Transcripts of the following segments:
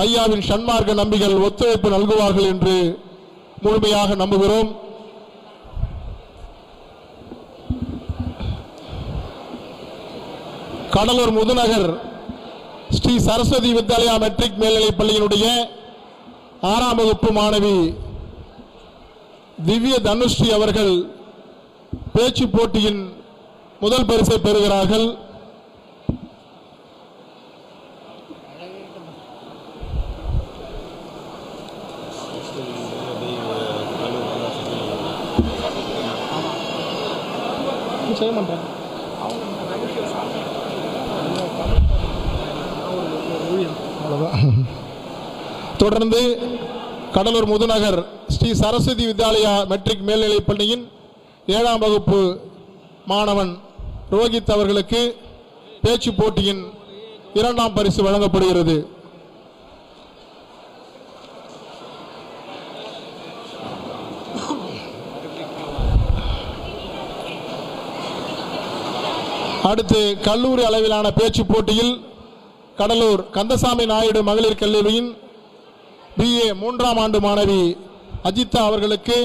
ஐயாவின் சன்மார்க்க நம்பிகள் ஒத்துழைப்பு நல்குவார்கள் என்று முழுமையாக நம்புகிறோம். கடலூர் முதுநகர் ஸ்ரீ சரஸ்வதி வித்யாலயா மெட்ரிக் மேல்நிலைப் பள்ளியினுடைய 6ஆம் வகுப்பு மாணவி திவ்ய தனுஸ்ரீ அவர்கள் பேச்சு போட்டியின் முதல் பரிசை பெறுகிறார்கள். தொடர்ந்து கடலூர் முதுநகர் ஸ்ரீ சரஸ்வதி வித்யாலயா மெட்ரிக் மேல்நிலைப் பள்ளியின் 7ஆம் வகுப்பு மாணவன் ரோஹித் அவர்களுக்கு பேச்சு போட்டியின் 2ஆம் பரிசு வழங்கப்படுகிறது. அடுத்து கல்லூரி அளவிலான பேச்சு போட்டியில் கடலூர் கந்தசாமி நாயுடு மகளிர் கல்லூரியின் BA 3ஆம் ஆண்டு மாணவி அஜிதா அவர்களுக்கு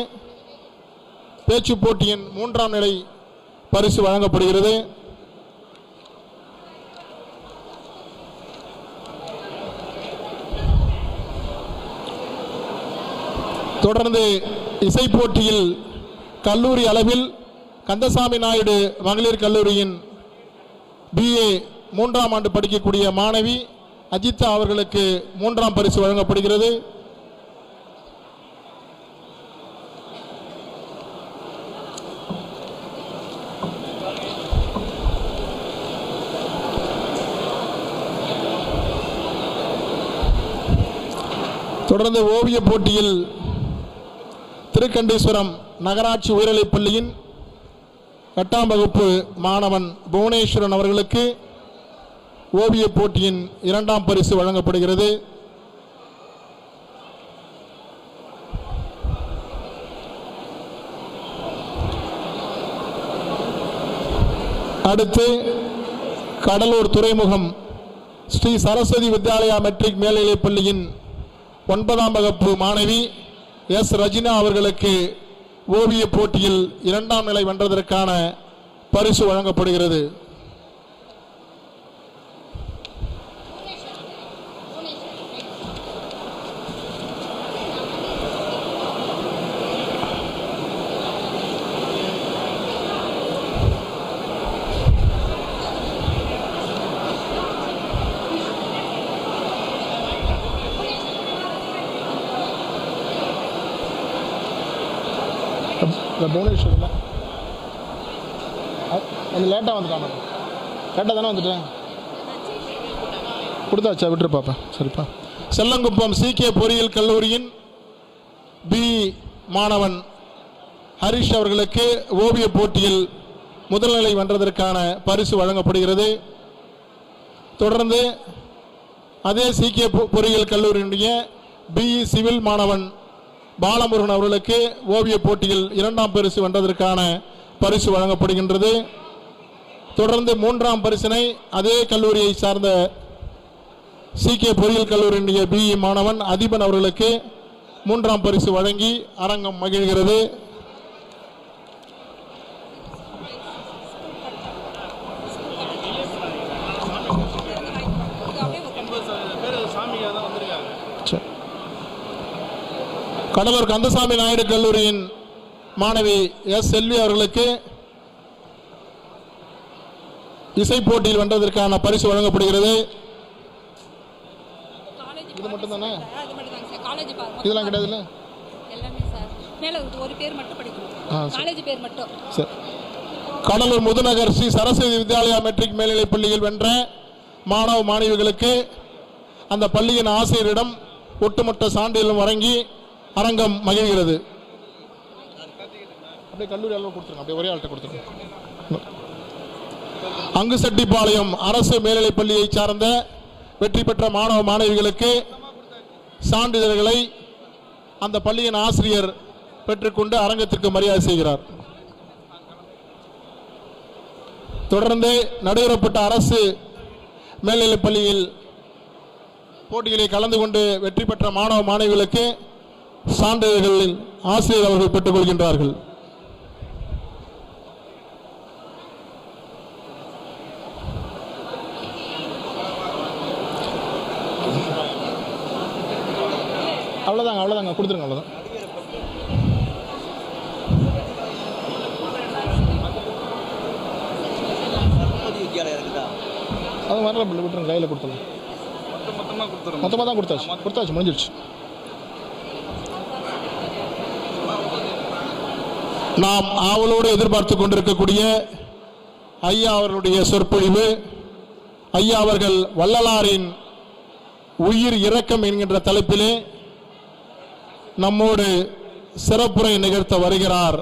பேச்சு போட்டியின் 3ஆம் நிலை பரிசு வழங்கப்படுகிறது. தொடர்ந்து இசை போட்டியில் கல்லூரி அளவில் கந்தசாமி நாயுடு மகளிர் கல்லூரியின் BA 3ஆம் ஆண்டு படிக்கக்கூடிய மாணவி அஜிதா அவர்களுக்கு 3ஆம் பரிசு வழங்கப்படுகிறது. தொடர்ந்து ஓவிய போட்டியில் திருக்கண்டீஸ்வரம் நகராட்சி உயர்நிலைப் பள்ளியின் 8ஆம் வகுப்பு மாணவன் புவனேஸ்வரன் அவர்களுக்கு ஓவிய போட்டியின் 2ஆம் பரிசு வழங்கப்படுகிறது. அடுத்து கடலூர் துறைமுகம் ஸ்ரீ சரஸ்வதி வித்யாலயா மெட்ரிக் மேல்நிலைப் பள்ளியின் 9ஆம் வகுப்பு மாணவி S ரஜினா அவர்களுக்கு ஓவிய போட்டியில் 2ஆம் நிலை வென்றதற்கான பரிசு வழங்கப்படுகிறது. புவனேஸ்வரில் அது லேட்டாக வந்துட்டாங்க. லேட்டாக தானே வந்துட்டேன். கொடுத்தாச்சா? விட்டுரு பாப்பா. சரிப்பா. செல்லங்குப்பம் CK பொறியியல் கல்லூரியின் B மாணவன் ஹரிஷ் அவர்களுக்கு ஓவிய போட்டியில் முதல்நிலை வென்றதற்கான பரிசு வழங்கப்படுகிறது. தொடர்ந்து அதே CK பொறியியல் கல்லூரியினுடைய BE சிவில் மாணவன் பாலமுருகன் அவர்களுக்கு ஓவிய போட்டியில் 2ஆம் பரிசு வென்றதற்கான பரிசு வழங்கப்படுகின்றது. தொடர்ந்து 3ஆம் பரிசினை அதே கல்லூரியை சார்ந்த CK பொறியியல் கல்லூரியினுடைய BE மாணவன் அதிபன் அவர்களுக்கு 3ஆம் பரிசு வழங்கி அரங்கம் மகிழ்கிறது. கடலூர் கந்தசாமி நாயுடு கல்லூரியின் மாணவி S செல்வி அவர்களுக்கு இசை போட்டியில் வென்றதற்கான பரிசு வழங்கப்படுகிறது. இது மட்டும் தானே? இதெல்லாம் கிடையாதுல்ல? கடலூர் முதுநகர் ஸ்ரீ சரஸ்வதி வித்யாலயா மெட்ரிக் மேல்நிலைப் பள்ளியில் வென்ற மாணவ மாணவிகளுக்கு அந்த பள்ளியின் ஆசிரியரிடம் ஒட்டுமொத்த சான்றிதழும் வழங்கி அரங்கம் மகிழ்கிறது. அப்படியே கல்லூரி அளவு கொடுத்துருங்க. அப்படியே ஒரே ஆள்கிட்ட கொடுத்துருங்க. அங்குசெட்டிப்பாளையம் அரசு மேல்நிலைப் பள்ளியை சார்ந்த வெற்றி பெற்ற மாணவ மாணவிகளுக்கு சான்றிதழ்களை அந்த பள்ளியின் ஆசிரியர் பெற்றுக்கொண்டு அரங்கத்திற்கு மரியாதை செய்கிறார். தொடர்ந்து நடைபெறப்பட்ட அரசு மேல்நிலைப் பள்ளியில் போட்டியிலே கலந்து கொண்டு வெற்றி பெற்ற மாணவ மாணவிகளுக்கு சான்றிதழ்களில் ஆசிரியர் அவர்கள் பெற்றுக் கொள்கின்றார்கள். அவ்வளோதாங்க கொடுத்துருங்க. அவ்வளோதான். அது வரல விட்டுருங்க, கையில் கொடுத்துருங்க. மொத்தமாக தான் கொடுத்தாச்சு முடிஞ்சிருச்சு. நாம் ஆவலோடு எதிர்பார்த்து கொண்டிருக்கக்கூடிய ஐயா அவர்களுடைய சொற்பொழிவு. ஐயா அவர்கள் வள்ளலாரின் உயிர் இரக்கம் என்கின்ற தலைப்பிலே நம்மோடு சிறப்புரை நிகழ்த்த வருகிறார்.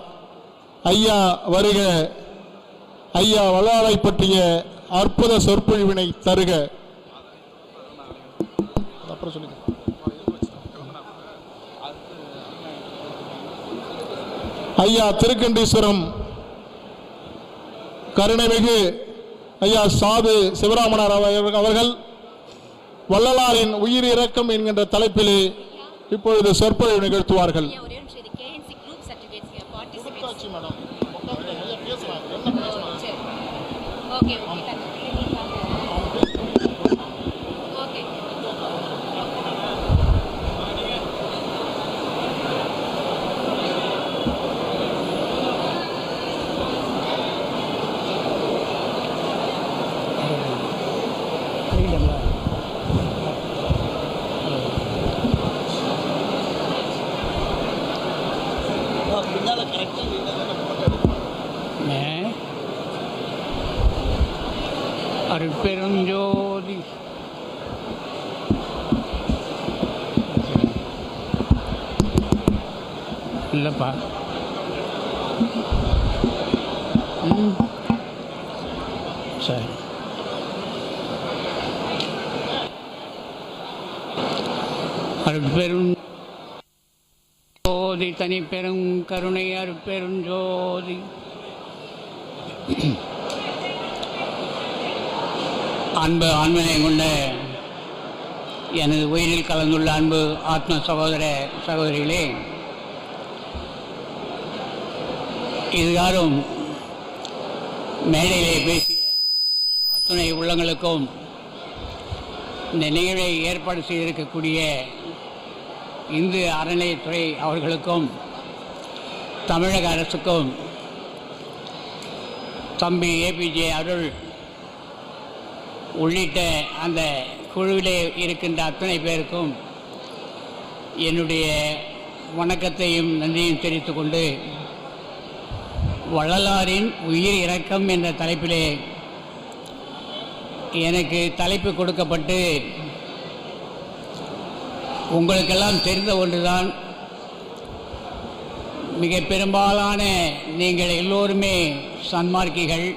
ஐயா வருக. ஐயா வள்ளலாரை பற்றிய அற்புத சொற்பொழிவினை தருக. அப்புறம் சொல்லுங்க. ஐயா திருக்கண்டீஸ்வரம் கருணைமிகு ஐயா சாது சிவராமனார் அவர்கள் வள்ளலாரின் உயிர் இரக்கம் என்கின்ற தலைப்பிலே இப்பொழுது சொற்பொழிவு நிகழ்த்துவார்கள். அருட்பெருஞ்சோதி இல்லைப்பா. சரி. அருட்பெரும் ஜோதி தனிப்பெரும் கருணை அருட்பெருஞ்சோதி. அன்பு ஆண்மனை கொண்ட எனது உயிரில் கலந்துள்ள அன்பு ஆத்ம சகோதர சகோதரிகளே, இதுகாரும் மேடையிலே பேசிய அத்துணை உள்ளங்களுக்கும் இந்த நிகழ்வை ஏற்பாடு செய்திருக்கக்கூடிய இந்து அறநிலையத்துறை அவர்களுக்கும் தமிழக அரசுக்கும் தம்பி ஏபிஜே அருள் உள்ளிட்ட அந்த குழுவிலே இருக்கின்ற அத்தனை பேருக்கும் என்னுடைய வணக்கத்தையும் நன்றியும் தெரிவித்துக் கொண்டு, வள்ளலாரின் உயிர் இரக்கம் என்ற தலைப்பிலே எனக்கு தலைப்பு கொடுக்கப்பட்டு, உங்களுக்கெல்லாம் தெரிந்த ஒன்றுதான், மிக பெரும்பாலான நீங்கள் எல்லோருமே சன்மார்க்கிகள்,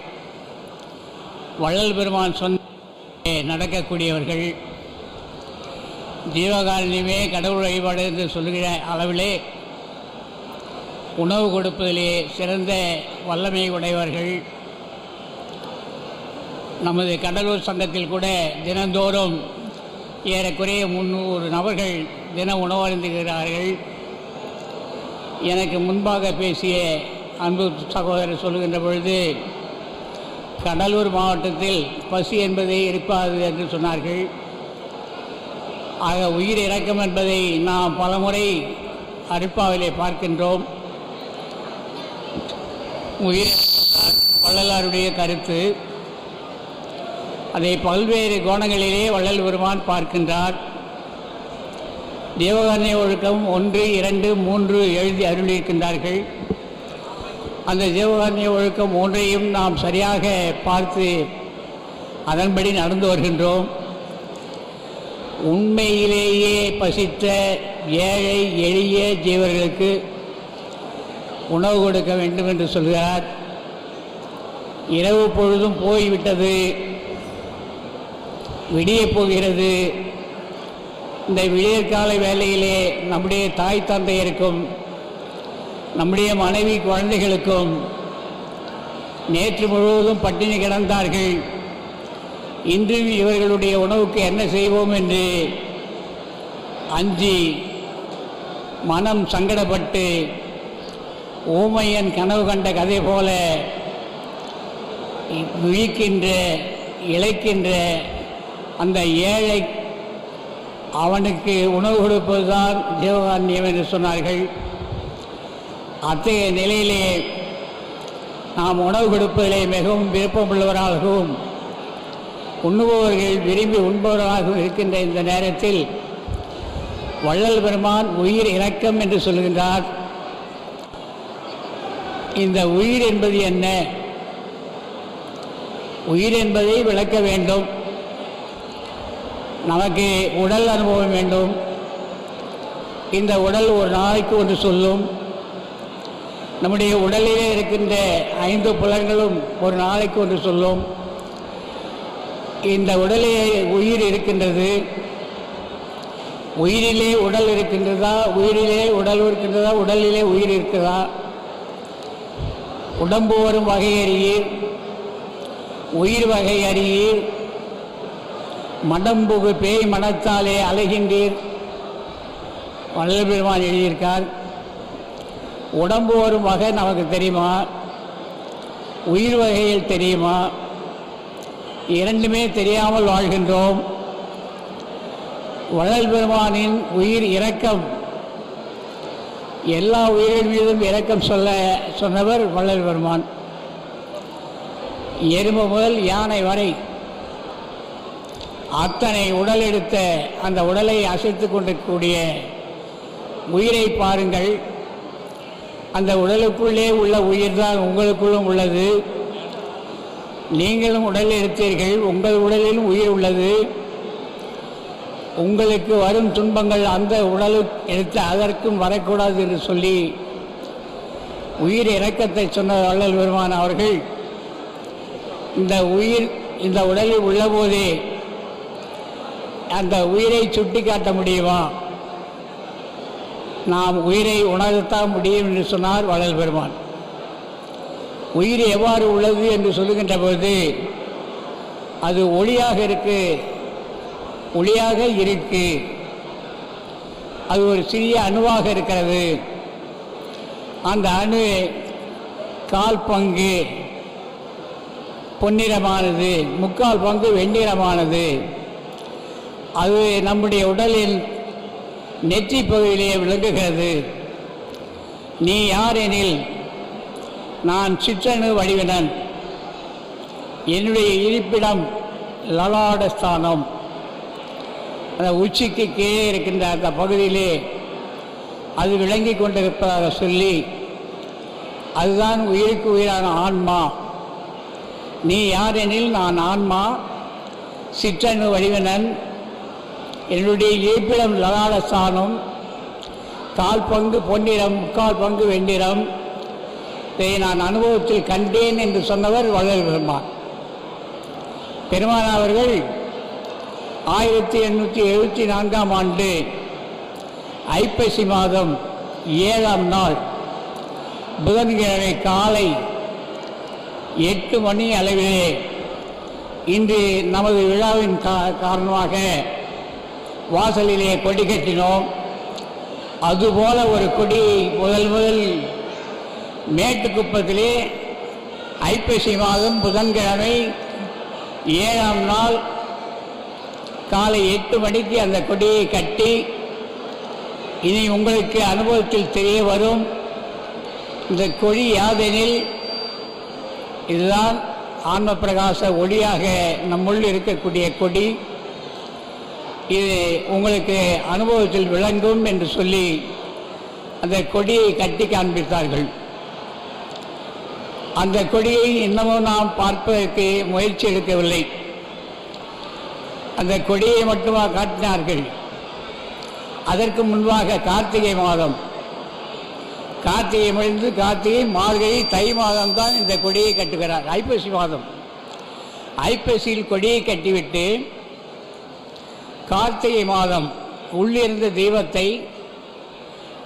வள்ளல் பெருமான் சொந்த நடக்கக்கூடியவர்கள், ஜீவகாரணியமே கடவுள் வழிபாடு என்று சொல்லுகிற அளவிலே உணவு கொடுப்பதிலே சிறந்த வல்லமை உடையவர்கள். நமது கடலூர் சங்கத்தில் கூட தினந்தோறும் ஏறக்குறைய 300 நபர்கள் தின உணவருந்துகிறார்கள். எனக்கு முன்பாக பேசிய அன்பு சகோதரர் சொல்லுகின்ற பொழுது, கடலூர் மாவட்டத்தில் பசி என்பதை இருக்காது என்று சொன்னார்கள். ஆக உயிர் இரக்கம் என்பதை நாம் பலமுறை அருட்பாவிலே பார்க்கின்றோம். உயிர் வள்ளலாருடைய கருத்து, அதை பல்வேறு கோணங்களிலே வள்ளல் பெருமான் பார்க்கின்றார். தேவகாரண்ய ஒழுக்கம் 1, 2, 3 எழுதி அருளியிருக்கின்றார்கள். அந்த ஜீவகாரண்ய ஒழுக்கம் 3ஐயும் நாம் சரியாக பார்த்து அதன்படி நடந்து வருகின்றோம். உண்மையிலேயே பசித்த ஏழை எளிய ஜீவர்களுக்கு உணவு கொடுக்க வேண்டும் என்று சொல்கிறார். இரவு பொழுதும் போய்விட்டது, விடியப் போகிறது. இந்த விடியற்கால வேளையிலே நம்முடைய தாய் தந்தையருக்கும் நம்முடைய மனைவி குழந்தைகளுக்கும் நேற்று முழுவதும் பட்டினி கிடந்தார்கள். இன்று இவர்களுடைய உணவுக்கு என்ன செய்வோம் என்று அஞ்சி மனம் சங்கடப்பட்டு ஊமையன் கனவு கண்ட கதை போல விழிக்கின்ற இழைக்கின்ற அந்த ஏழை அவனுக்கு உணவு கொடுப்பதுதான் ஜீவகாருண்யம் என்று சொன்னார்கள். அத்தகைய நிலையிலே நாம் உணவு கொடுப்பதிலே மிகவும் விருப்பமுள்ளவராகவும் உண்ணுபவர்கள் விரும்பி உண்பவர்களாகவும் இருக்கின்ற இந்த நேரத்தில் வள்ளல் பெருமான் உயிர் இரக்கம் என்று சொல்கின்றார். இந்த உயிர் என்பது என்ன? உயிர் என்பதை விளக்க வேண்டும். நமக்கு உடல் அனுபவம் வேண்டும். இந்த உடல் ஒரு நாளைக்கு ஒன்று சொல்லும். நம்முடைய உடலிலே இருக்கின்ற 5 புலன்களும் ஒரு நாளைக்கு ஒன்று சொல்லும். இந்த உடலிலே உயிர் இருக்கின்றது. உயிரிலே உடல் இருக்கின்றதா? உயிரிலே உடல் இருக்கின்றதா? உடலிலே உயிர் இருக்கிறதா? உடம்பு வரும் வகை அறியீர், உயிர் வகை அறியீர், மடம்புகு பேய் மனத்தாலே அலைகின்றீர். வள்ளல் பெருமான் எழுதியிருக்கார். உடம்பு வரும் வகை நமக்கு தெரியுமா? உயிர் வகையில் தெரியுமா? இரண்டுமே தெரியாமல் வாழ்கின்றோம். வள்ளல் பெருமானின் உயிர் இரக்கம், எல்லா உயிரின் மீதும் இரக்கம் சொன்னவர் வள்ளல் பெருமான். எறும்பு முதல் யானை வரை அத்தனை உடல் எடுத்த அந்த உடலை அசைத்து கொண்டிருக்கக்கூடிய உயிரை பாருங்கள். அந்த உடலுக்குள்ளே உள்ள உயிர்தான் உங்களுக்குள்ளும் உள்ளது. நீங்களும் உடல் எடுத்தீர்கள், உங்கள் உடலிலும் உயிர் உள்ளது. உங்களுக்கு வரும் துன்பங்கள் அந்த உடலுக்கு எடுத்து அதற்கும் வரக்கூடாது என்று சொல்லி உயிர் இரக்கத்தை சொன்ன வள்ளல் பெருமான் அவர்கள் இந்த உயிர் இந்த உடலில் உள்ளபோதே அந்த உயிரை சுட்டி காட்ட முடியுமா? நாம் உயிரை உணரத்தான் முடியும் என்று சொன்னார் வள்ளல் பெருமான். உயிர் எவ்வாறு உள்ளது என்று சொல்லுகின்ற போது அது ஒளியாக இருக்கு, ஒளியாக இருக்கு. அது ஒரு சிறிய அணுவாக இருக்கிறது. அந்த அணு 1/4 பங்கு பொன்னிறமானது, 3/4 பங்கு வெண்ணிறமானது. அது நம்முடைய உடலின் நெற்றி பகுதியிலே விளங்குகிறது. நீ யார் எனில், நான் சிற்றணு வடிவினன். என்னுடைய இருப்பிடம் லலாடஸ்தானம். அந்த உச்சிக்கு கீழே இருக்கின்ற அந்த பகுதியிலே அது விளங்கி கொண்டிருப்பதாக சொல்லி, அதுதான் உயிருக்கு உயிரான ஆன்மா. நீ யார் எனில், நான் ஆன்மா, சிற்றணு வடிவினன். என்னுடைய இருப்பிடம் லலாடஸ்தானம். 1/4 பங்கு பொன்னிறம், 3/4 பங்கு வெண்ணிறம். இதை நான் அனுபவத்தில் கண்டேன் என்று சொன்னவர் வள்ளல் பெருமான். பெருமான் அவர்கள் 1874ஆம் ஆண்டு ஐப்பசி மாதம் 7ஆம் நாள் புதன்கிழமை காலை 8 மணி அளவிலே, இன்று நமது விழாவின் காரணமாக வாசலிலே கொடி கட்டினோம். அதுபோல ஒரு கொடி முதல் மேட்டுக்குப்பத்திலே ஐப்பசி மாதம் புதன்கிழமை 7ஆம் நாள் காலை 8 மணிக்கு அந்த கொடியை கட்டி, இனி உங்களுக்கு அனுபவத்தில் தெரிய வரும். இந்த கொடி யாதெனில், இதுதான் ஆன்ம பிரகாச ஒளியாக நம்முள் இருக்கக்கூடிய கொடி. இது உங்களுக்கு அனுபவத்தில் விளங்கும் என்று சொல்லி அந்த கொடியை கட்டி காண்பித்தார்கள். அந்த கொடியை இன்னமும் நாம் பார்ப்பதற்கு முயற்சி எடுக்கவில்லை. அந்த கொடியை மட்டுமா காட்டினார்கள். அதற்கு முன்பாக கார்த்திகை மாதம், கார்த்திகை முடிந்து கார்த்திகை, மார்கழி, தை மாதம்தான் இந்த கொடியை கட்டுகிறார். ஐப்பசி மாதம், ஐப்பசியில் கொடியை கட்டிவிட்டு கார்த்திகை மாதம் உள்ளிருந்த தெய்வத்தை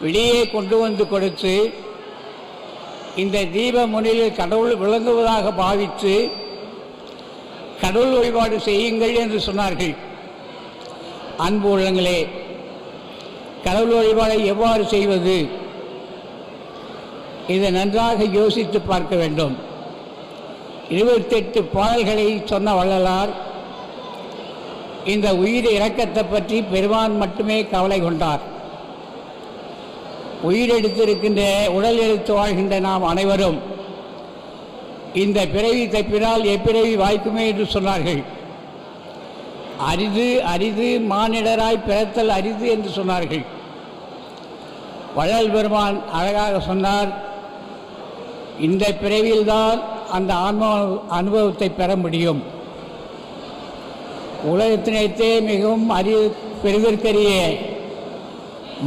வெளியே கொண்டு வந்து கொடுத்து, இந்த தீப முன்னிலையில் கடவுள் விளங்குவதாக பாவித்து கடவுள் வழிபாடு செய்யுங்கள் என்று சொன்னார்கள். அன்பு உள்ளங்களே, கடவுள் வழிபாடை எவ்வாறு செய்வது? இதை நன்றாக யோசித்து பார்க்க வேண்டும். 28 பாடல்களை சொன்ன வள்ளலார் இந்த உயிர் இரக்கத்தை பற்றி பெருமான் மட்டுமே கவலை கொண்டார். உயிரெடுத்திருக்கின்ற உடல் எடுத்து வாழ்கின்ற நாம் அனைவரும் இந்த பிறவி தப்பினால் எப்பிறவி வாய்க்குமே என்று சொன்னார்கள். அரிது அரிது மானிடராய் பிறத்தல் அரிது என்று சொன்னார்கள். வள்ளல் பெருமான் அழகாக சொன்னார், இந்த பிறவியில்தான் அந்த ஆன்ம அனுபவத்தை பெற முடியும். உலகத்தினத்தே மிகவும் பெரிதற்கரிய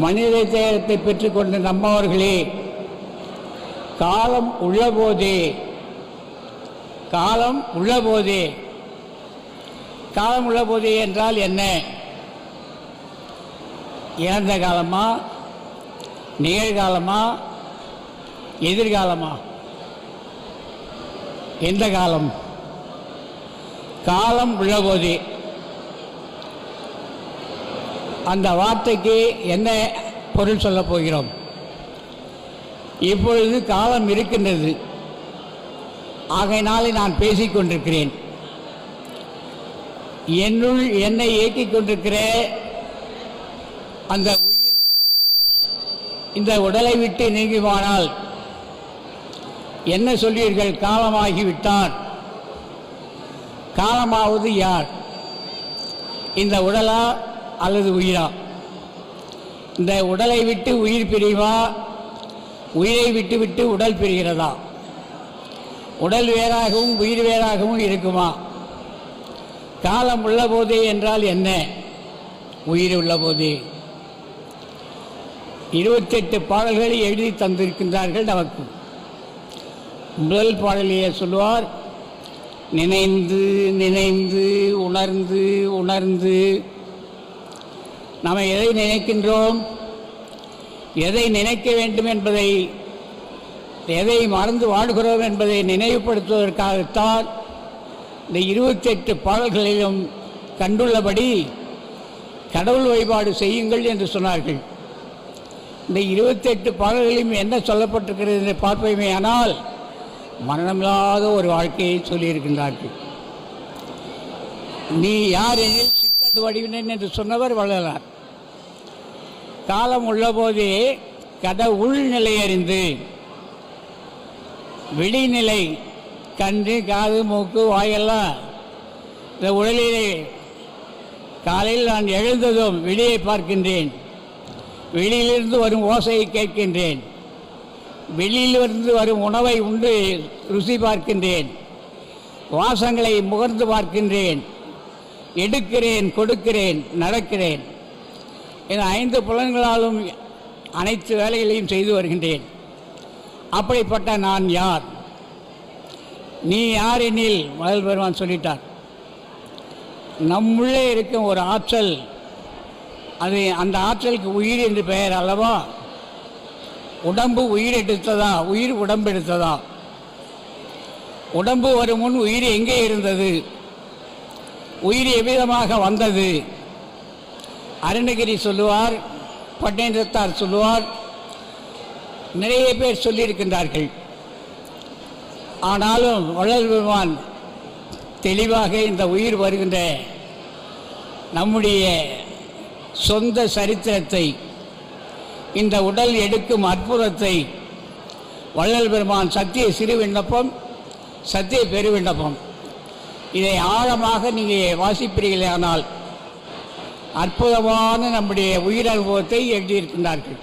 மனித தேகத்தை பெற்றுக்கொண்ட நம்மவர்களே, காலம் உள்ளபோதே என்றால் என்ன? இறந்த காலமா, நிகழ்காலமா, எதிர்காலமா? எந்த காலம்? காலம் உள்ளபோதே. அந்த வார்த்தைக்கு என்ன பொருள் சொல்லப் போகிறோம்? இப்பொழுது காலம் இருக்கின்றது, ஆகையினாலே நான் பேசிக்கொண்டிருக்கிறேன். என்னுள் என்னை இயக்கிக் கொண்டிருக்கிற அந்த உயிர் இந்த உடலை விட்டு நீங்குமானால் என்ன சொல்வீர்கள்? காலமாகிவிட்டார். காலமாவது யார்? இந்த உடலா அல்லது உயிரா? இந்த உடலை விட்டு உயிர் பிரிவா? உயிரை விட்டு உடல் பிரிகிறதா? உடல் வேறாகவும் உயிர் வேறாகவும் இருக்குமா? காலம் உள்ள போதே என்றால் என்ன? உயிர் உள்ள போதே. 28 பாடல்களை எழுதி தந்திருக்கின்றார்கள் நமக்கு. முதல் பாடலையே சொல்வார், நினைந்து நினைந்து உணர்ந்து உணர்ந்து. நாம் எதை நினைக்கின்றோம், எதை நினைக்க வேண்டும் என்பதை, எதை மறந்து வாழ்கிறோம் என்பதை நினைவுபடுத்துவதற்காகத்தான் இந்த 28 பாடல்களிலும் கண்டுள்ளபடி கடவுள் வழிபாடு செய்யுங்கள் என்று சொன்னார்கள். இந்த 28 பாடல்களையும் என்ன சொல்லப்பட்டிருக்கிறது என்று பார்ப்போமே. ஆனால் மரணமில்லாத ஒரு வாழ்க்கையை சொல்லியிருக்கின்றார்கள். நீ யார் எனில் சிற்றடு வடிவினன் என்று சொன்னவர் வள்ளலார். காலம் உள்ளபோதே கடவுள் நிலையறிந்து, வெளிநிலை கண்ணு காது மூக்கு வாயெல்லாம் இந்த உடலிலே காலையில் நான் எழுந்ததும் வெளியே பார்க்கின்றேன், வெளியிலிருந்து வரும் ஓசையை கேட்கின்றேன், வெளியிலிருந்து வரும் உணவை உண்டு ருசி பார்க்கின்றேன், வாசங்களை முகர்ந்து பார்க்கின்றேன், எடுக்கிறேன், கொடுக்கிறேன், நடக்கிறேன். என 5 புலன்களாலும் அனைத்து வேலைகளையும் செய்து வருகின்றேன். அப்படிப்பட்ட நான் யார்? நீ யார் எனில் முதல் பெருமான் சொல்லிட்டார். நம்முள்ளே இருக்கும் ஒரு ஆற்றல், அது அந்த ஆற்றலுக்கு உயிர் என்று பெயர் அல்லவா? உடம்பு உயிர் எடுத்ததா? உயிர் உடம்பு எடுத்ததா? உடம்பு வரும் முன் உயிர் எங்கே இருந்தது? உயிர் எவ்விதமாக வந்தது? அருணகிரி சொல்லுவார், பட்டேந்திரத்தார் சொல்லுவார், நிறைய பேர் சொல்லியிருக்கின்றார்கள். ஆனாலும் வள்ளல் பெருமான் தெளிவாக இந்த உயிர் வருகின்ற நம்முடைய சொந்த சரித்திரத்தை, இந்த உடல் எடுக்கும் அற்புதத்தை வள்ளல் பெருமான் சத்திய சிறு விண்ணப்பம், சத்திய பெரு விண்ணப்பம், இதை ஆழமாக நீங்கள் வாசிப்பீர்களானால் அற்புதமான நம்முடைய உயிர் அனுபவத்தை எழுதியிருக்கின்றார்கள்.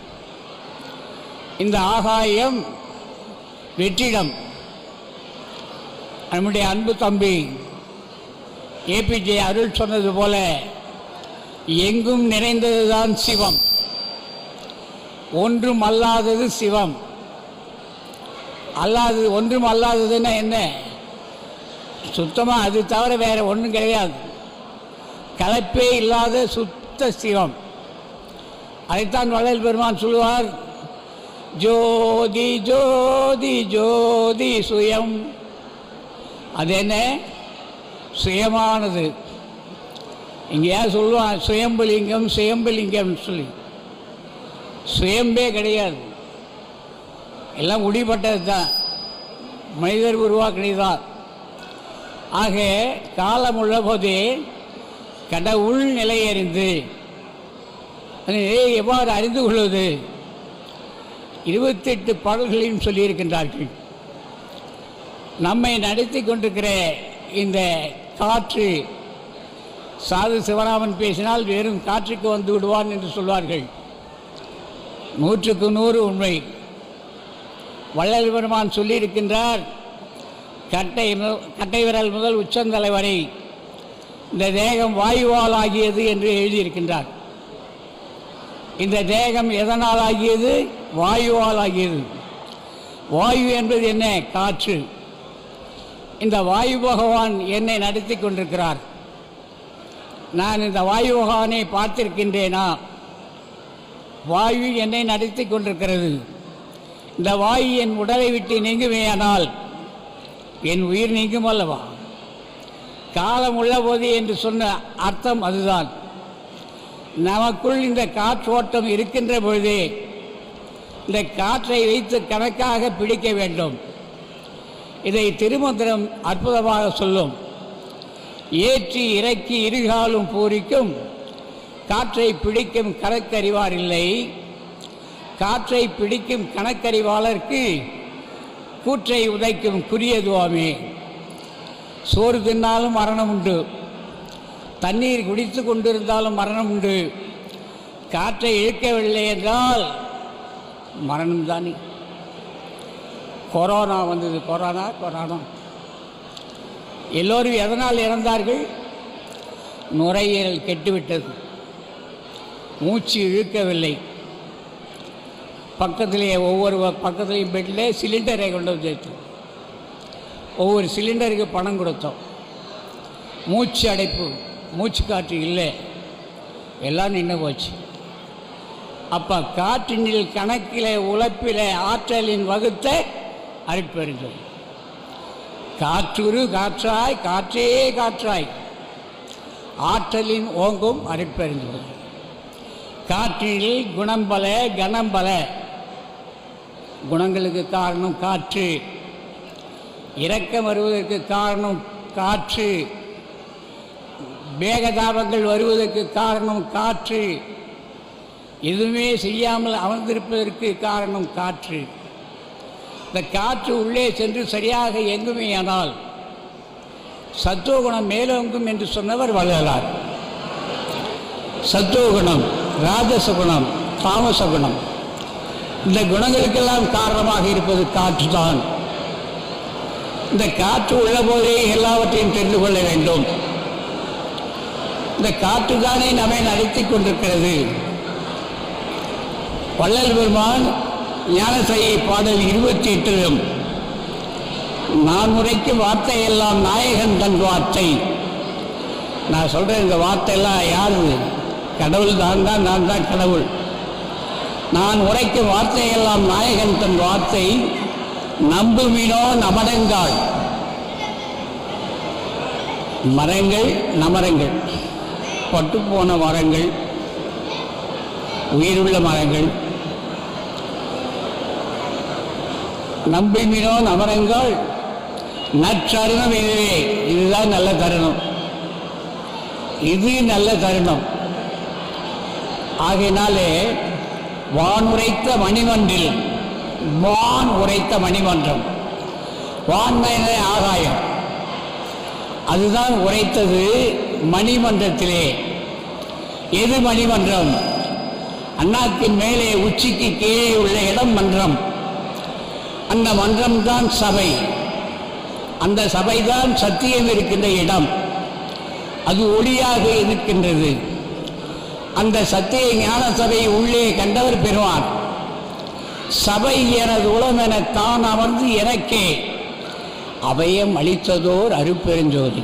இந்த ஆகாயம் வெற்றிடம். நம்முடைய அன்பு தம்பி ஏபிஜே அருள் சொன்னது போல எங்கும் நிறைந்ததுதான் சிவம், ஒன்றும் அல்லாதது சிவம். அல்லாதது, ஒன்றும் அல்லாததுன்னா என்ன? சுத்தமாக அது தவிர வேற ஒன்றும் கிடையாது. கலப்பே இல்லாத சுத்த சிவம். அதைத்தான் வள்ளல் பெருமான் சொல்லுவார், ஜோதி ஜோதி ஜோதி சுயம். அது என்ன? சுயமானது. இங்கேயா சொல்லுவான் சுயம்புலிங்கம் சுயம்புலிங்கம் சொல்லி. சுயம்பே கிடையாது, எல்லாம் முடிப்பட்டது தான், மனிதர் உருவாக்கினதுதான். ஆக காலம் உள்ள போதே கடவுள் நிலையறிந்து அதை எவ்வாறு அறிந்து கொள்வது? 28 பாடல்களையும் சொல்லியிருக்கின்றார்கள். நம்மை நடத்தி கொண்டிருக்கிற இந்த காற்று, சாது சிவராமன் பேசினால் வெறும் காற்றுக்கு வந்து விடுவான் என்று சொல்வார்கள். 100க்கு 100 உண்மை. வள்ளல் பெருமான் சொல்லியிருக்கின்றார், கட்டை விரல் முதல் உச்சந்தலை வரை இந்த தேகம் வாயுவால் ஆகியது என்று எழுதியிருக்கின்றார். இந்த தேகம் எதனால் ஆகியது? வாயுவால் ஆகியது. வாயு என்பது என்ன? காற்று. இந்த வாயு பகவான் என்னை நடத்தி கொண்டிருக்கிறார். நான் இந்த வாயு பகவானை பார்த்திருக்கின்றேனா? வாயு என்னை நடத்தி கொண்டிருக்கிறது. இந்த வாயு என் உடலை விட்டு நீங்குமேயானால் என் உயிர் நீங்கும் அல்லவா? காலம் உள்ள போது என்று சொன்ன அர்த்தம் அதுதான். நமக்குள் இந்த காற்றோட்டம் இருக்கின்ற பொழுதே இந்த காற்றை வைத்து கணக்காக பிடிக்க வேண்டும். இதை திருமந்திரம் அற்புதமாக சொல்லும். ஏற்றி இறக்கி இருகாலும் பூரிக்கும் காற்றை பிடிக்கும் கணக்கறிவார் இல்லை. காற்றை பிடிக்கும் கணக்கறிவாளருக்கு கூற்றை உதைக்கும் குறியதுவாமே. சோறு தின்னாலும் மரணம் உண்டு, தண்ணீர் குடித்து கொண்டிருந்தாலும் மரணம் உண்டு. காற்றை இழுக்கவில்லை என்றால் மரணம்தானே. கொரோனா வந்தது. கொரோனா எல்லோரும் எதனால் இறந்தார்கள்? நுரையீரல் கெட்டுவிட்டது, மூச்சு இழுக்கவில்லை. ஒவ்வொரு பக்கத்துலேயும் பெட்டில் சிலிண்டரை கொண்டு வந்து வச்சோம். ஒவ்வொரு சிலிண்டருக்கு பணம் கொடுத்தோம். மூச்சு அடைப்பு, மூச்சு காற்று இல்லை, எல்லாம் நின்று போச்சு. அப்போ காற்றினில் கணக்கில் உழைப்பில் ஆற்றலின் வகுத்த அருட்பெருஞ்சோதி. காற்றுரு காற்றாய் காற்றே காற்றாய் ஆற்றலின் ஓங்கும் அருட்பெருஞ்சோதி. காற்றினில் குணம்பல கணம்பல. குணங்களுக்கு காரணம் காற்று, இரக்கம் வருவதற்கு காரணம் காற்று, வேகதாபங்கள் வருவதற்கு காரணம் காற்று, எதுவுமே செய்யாமல் அமர்ந்திருப்பதற்கு காரணம் காற்று. இந்த காற்று உள்ளே சென்று சரியாக இயங்குமேயானால் சத்துவகுணம் மேலோங்கும் என்று சொன்னவர் வள்ளலார். சத்துவகுணம், ராஜசகுணம், தாமசகுணம், இந்த குணங்களுக்கெல்லாம் காரணமாக இருப்பது காற்று தான். இந்த காற்று உள்ள போதே எல்லாவற்றையும் தெரிந்து கொள்ள வேண்டும். இந்த காற்று தானே நம்மை நடத்தி கொண்டிருக்கிறது. வள்ளல் பெருமான் ஞானசையை பாடல் 28 நான் உரைக்கும் வார்த்தையெல்லாம் நாயகன் தன் வார்த்தை. நான் சொல்கிறேன், இந்த வார்த்தையெல்லாம் யாரு? கடவுள் தான். நான் தான் கடவுள். நான் உரைக்கும் வார்த்தையெல்லாம் நாயகன் தன் வார்த்தை. நம்புமினோ நமரங்காள். மரங்கள் நமரங்கள், பட்டுப்போன மரங்கள், உயிருள்ள மரங்கள். நம்புமினோ நமரங்கள் நற்றருணம். இதுவே இதுதான் நல்ல தருணம். இது நல்ல தருணம். ஆகையினாலே வான் உரைத்த மணிமன்றில், வான் உரைத்த மணிமன்றம், வான்மையின ஆகாயம், அதுதான் உரைத்தது மணிமன்றத்திலே. எது மணிமன்றம்? அண்ணாத்தின் மேலே உச்சிக்கு கீழே உள்ள இடம் மன்றம். அந்த மன்றம்தான் சபை. அந்த சபைதான் சத்தியம் இருக்கின்ற இடம். அது ஒளியாக இருக்கின்றது. அந்த சத்திய ஞான சபை உள்ளே கண்டவர் பெறுவார். சபை எனது உளம் என தான் அமர்ந்து எனக்கே அபயம் அளித்ததோர் அருட்பெருஞ்சோதி.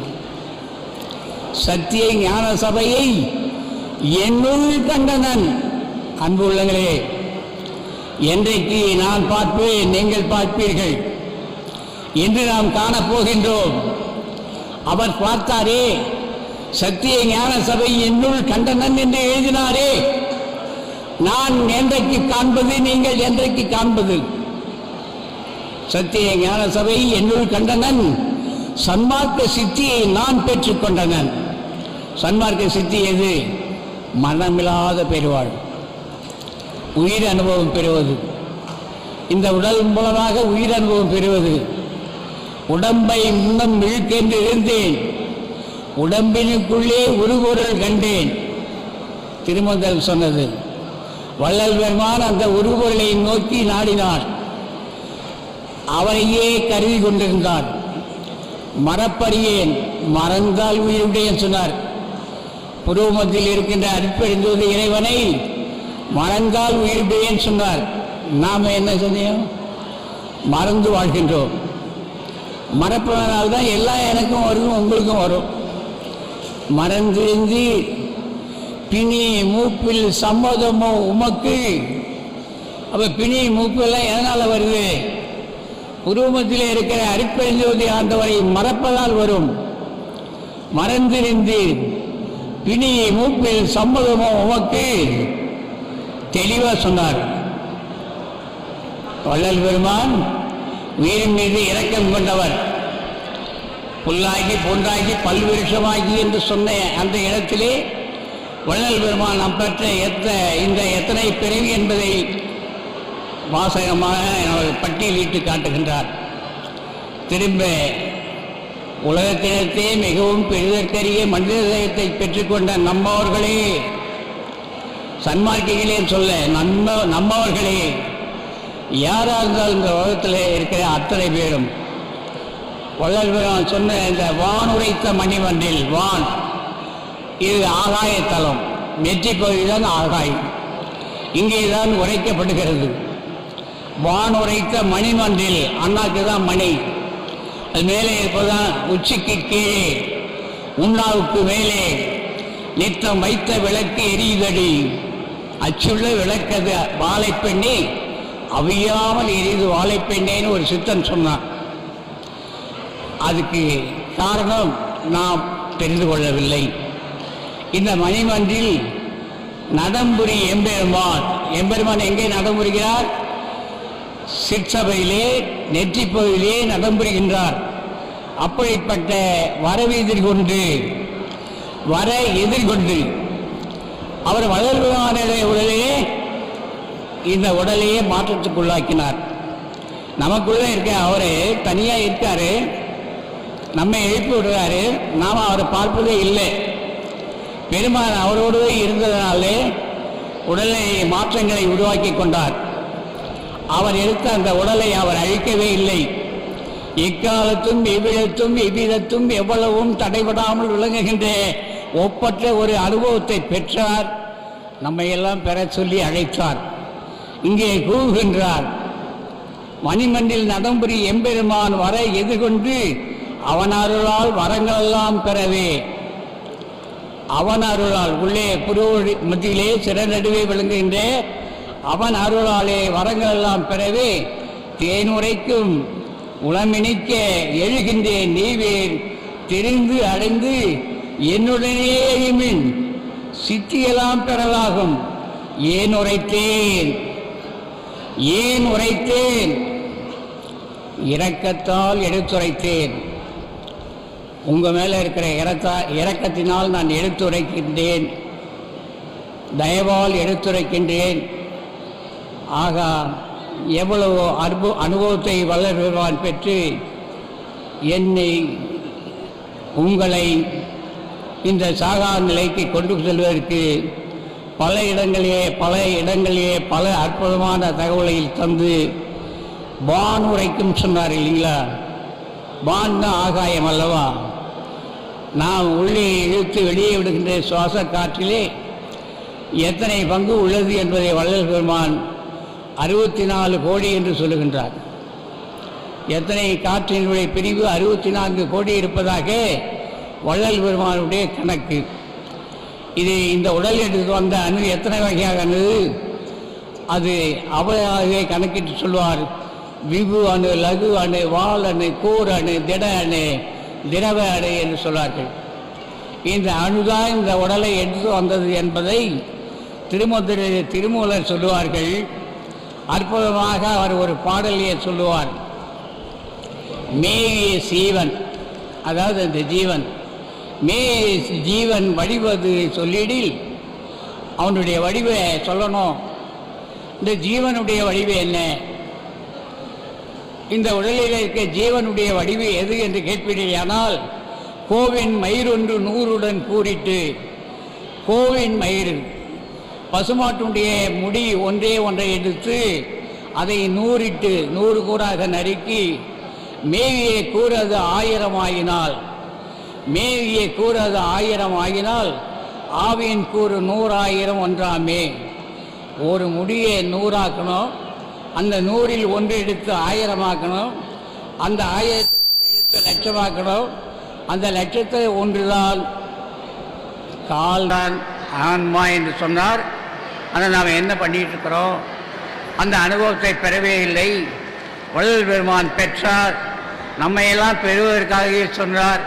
சத்திய ஞான சபையை என்னுள் கண்டனன். அன்பு உள்ளங்களே, என்றைக்கு நான் பார்ப்பேன், நீங்கள் பார்ப்பீர்கள் என்று நாம் காணப்போகின்றோம். அவர் பார்த்தாரே, சத்திய ஞான சபை என்னுள் கண்டனன் என்று எழுதினாரே, நான் என்றைக்கு காண்பது, நீங்கள் என்றைக்கு காண்பது? சத்திய ஞான சபை என்னுள் கண்டனன், சன்மார்க்க சித்தியை நான் பெற்றுக் கொண்டனன். சன்மார்க்க சித்தி எது? மரணமில்லாத பெறுவாள், உயிர் அனுபவம் பெறுவது, இந்த உடல் மூலமாக உயிர் அனுபவம் பெறுவது. உடம்பை முன்னம் இழுக்கென்று இருந்தேன், உடம்பினுக்குள்ளே உருபொருள் கண்டேன். திருமந்தல் சொன்னது. வள்ளல் பெருமான் அந்த உருபொருளை நோக்கி நாடினார், அவரையே கருதி கொண்டிருந்தார். மறப்பறியேன், மறந்தால் உயிருடையேன் சொன்னார். புருவமத்தில் இருக்கின்ற அருட்பெருஞ்சோதி இறைவனை மறந்தால் உயிருடையேன் சொன்னார். நாம் என்ன சொன்னோம்? மறந்து வாழ்கின்றோம். மறப்பதனால்தான் எல்லாம் எனக்கும் வரும், உங்களுக்கும் வரும். மறந்திருந்து பிணி மூப்பில் சம்மதமோ உமக்கு. அப்போ பிணி மூப்பெல்லாம் எதனால் வருது? உருவமத்தில் இருக்கிற அருட்பெருஞ்சோதி ஆண்டவரை மறப்பதால் வரும். மறந்திருந்து பிணி மூப்பில் சம்மதமோ உமக்கு தெளிவாக சொன்னார். வள்ளல் பெருமான் உயிரின் மீது இரக்கம் கொண்டவர். புல்லாகி பொன்றாகி பல்விருஷமாகி என்று சொன்ன அந்த இடத்திலே வள்ளல் பெருமான் நாம் பெற்ற எத்தனை பிறவி என்பதை வாசகமாக பட்டியலிட்டு காட்டுகின்றார். திரும்ப உலகத்தினத்தே மிகவும் பெரிதற்கரிய மனித தேகத்தை பெற்றுக்கொண்ட நம்மவர்களே, சன்மார்க்கிகளே சொல்ல நம்மவர்களே, யாராக இருந்தாலும் இந்த உலகத்தில் இருக்கிற அத்தனை பேரும் வள்ளல் பெருமான் சொன்ன இந்த வான் உரைத்த மணிமன்றில், வான் இது ஆகாயத்தலம், நெற்றி பகுதி தான் ஆகாயம், இங்கே தான் உரைக்கப்படுகிறது. வான் உரைத்த மணிமன்றில், அண்ணாக்கு தான் மணி, அது மேலே இருப்பதுதான் உச்சிக்கு கீழே உண்ணாவுக்கு மேலே நித்தம் வைத்த விளக்கு எரியுதடி, அச்சுள்ள விளக்கது வாழைப்பெண்ணே அவியாமல் எரியுது வாழைப்பெண்ணேன்னு ஒரு சித்தன் சொன்னான். அதுக்கு காரணம் நாம் தெரிந்து கொள்ளவில்லை. இந்த மணிமன்றில் நடம்புரி எம்பெருமான், எம்பெருமான் எங்கே நடம்புரிகிறார்? சிற்சபையிலே நெற்றி பகுதியிலே நடம்புரிகின்றார். அப்படிப்பட்ட வரவை எதிர்கொண்டு அவர் வளர்வானுடைய உடலையே இந்த உடலையே மாற்றத்துக்குள்ளாக்கினார். நமக்குள்ளே இருக்க அவரு தனியாக இருக்காரு, நம்மை எழுப்பி விடுறாரு, நாம் அவரை பார்ப்பதே இல்லை. பெருமான் அவரோடு இருந்ததனாலே உடலை மாற்றங்களை உருவாக்கி கொண்டார். அவர் எடுத்த அந்த உடலை அவர் அழிக்கவே இல்லை. இக்காலத்தும் இவ்விடத்தும் இவ்விதத்தும் எவ்வளவும் தடைபடாமல் விளங்குகின்ற ஒப்பற்ற ஒரு அனுபவத்தை பெற்றார். நம்மை எல்லாம் பெற சொல்லி அழைத்தார். இங்கே கூறுகின்றார், மணிமன்றில் நடம்புரி எம்பெருமான் வர எதிர்கொண்டு அவன் அருளால் வரங்களெல்லாம் பெறவே. அவன் அருளால் உள்ளே புருவ மத்தியிலே சிறநடுவே விளங்குகின்ற அவன் அருளாலே வரங்களெல்லாம் பெறவே தேனுரைக்கும் உளமினிக்க எழுகின்றேன் நீவேர் தெரிந்து அடைந்து என்னுடனே எழுமின் சித்தியெல்லாம் பெறலாகும். ஏன் உரைத்தேன் இரக்கத்தால் எடுத்துரைத்தேன். உங்கள் மேலே இருக்கிற இரக்கத்தினால் நான் எடுத்துரைக்கின்றேன், தயவால் எடுத்துரைக்கின்றேன். ஆகா, எவ்வளவு அனுபவத்தை வள்ளல் பெருமான் பெற்று என்னை உங்களை இந்த சாகா நிலைக்கு கொண்டு செல்வதற்கு பல இடங்களிலே பல அற்புதமான தகவலை தந்து வான் உரைக்கும் சொன்னார் இல்லைங்களா? வான்னா ஆகாயம் அல்லவா? நாம் உள்ளே இழுத்து வெளியே விடுகின்ற சுவாச காற்றிலே எத்தனை பங்கு உள்ளது என்பதை வள்ளல் பெருமான் 64 கோடி என்று சொல்லுகின்றார். எத்தனை காற்றினுடைய பிரிவு 64 கோடி இருப்பதாக வள்ளல் பெருமானுடைய கணக்கு. இது இந்த உடல் எடுத்து வந்த அணு எத்தனை வகையாக அணு, அது அவையாகவே கணக்கிட்டு சொல்வார். விபு அணு, லகு அணு, வால் அணு, கூர் அணு, திட அணு, திரவ அணு என்று சொல்வார்கள். இந்த அணுதான் இந்த உடலை எடுத்து வந்தது என்பதை திருமூலர் சொல்லுவார்கள். அற்புதமாக அவர் ஒரு பாடலையே சொல்லுவார். மேய சீவன், அதாவது அந்த ஜீவன், மேய ஜீவன் வடிவது சொல்லிடில் அவனுடைய வடிவை சொல்லணும். இந்த ஜீவனுடைய வடிவு என்ன? இந்த உடலில் இருக்க ஜீவனுடைய வடிவு எது என்று கேட்பீர்களானால், கோவின் மயிரொன்று 100உடன் கூறிட்டு, கோவின் மயிர் பசுமாட்டுடைய முடி ஒன்றை எடுத்து அதை 100 கூறாக நறுக்கி மேவியை கூறது 1000 ஆகினால், மேவியை கூறது 1000 ஆகினால் ஆவியின் கூறு 100,000 ஒன்றாமே. ஒரு முடியை 100 ஆக்கணும், அந்த 100இல் 1 எடுத்து 1000 ஆக்கணும், அந்த 1000 1 எடுத்து லட்சமாக்கணும், அந்த லட்சத்தை 1 தான் கால்தான் ஆன்மா என்று சொன்னார். அதை நாம் என்ன பண்ணிட்டு இருக்கிறோம்? அந்த அனுபவத்தை பெறவே இல்லை. வள்ளல் பெருமான் பெற்றார், நம்மையெல்லாம் பெறுவதற்காக சொன்னார்.